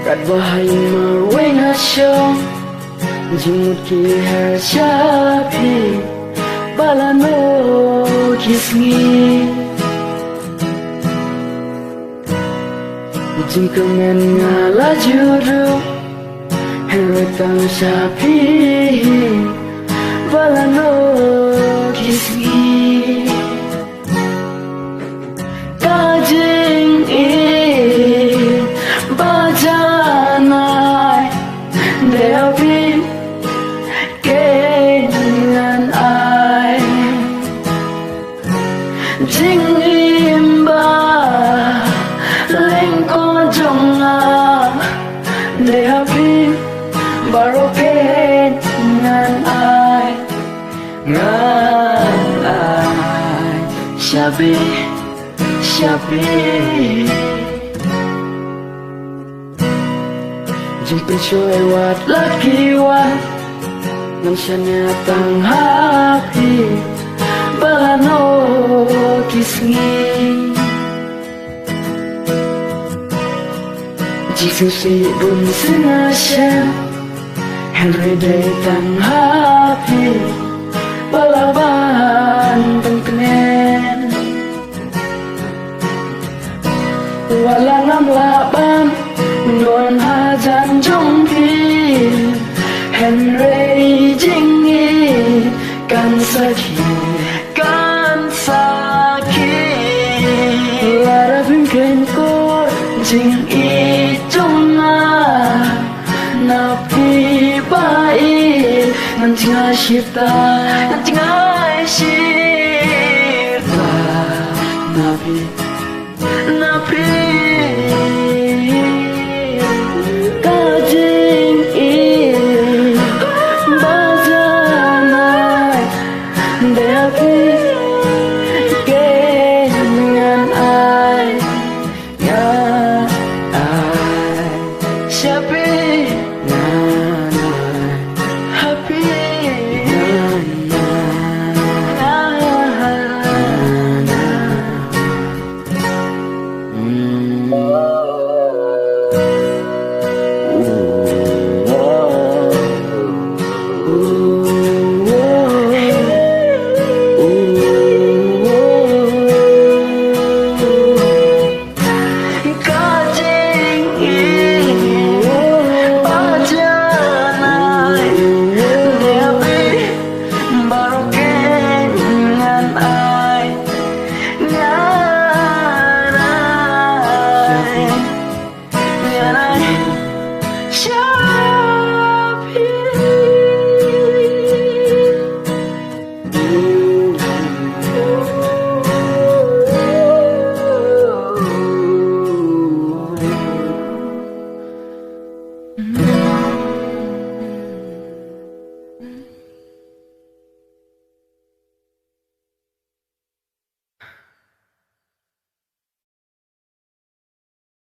Kat bahay marway na siya Jimut ki her syapi Balano kisngi Jim kemen ngala juru Heretang syapi Balano kisngi Kajing bajanai Deapi kengan ai Jing imba lengko jonga Deapi baro kengan ai Ngan ai Syabi Jemput syoi wat laki wan Nam syanya tang hapi Balano kisngi Jik susi bun sengasya Henry day tang hapi Balaban pengkenen Walang laban Mendoan hajan jongki Henry jingi Kan sakit Lara bingkain ko Jing ijonga Napi baik Nanti ngasirta Napi Kajing bajanai Deapi kengan ai Ya ai Syapi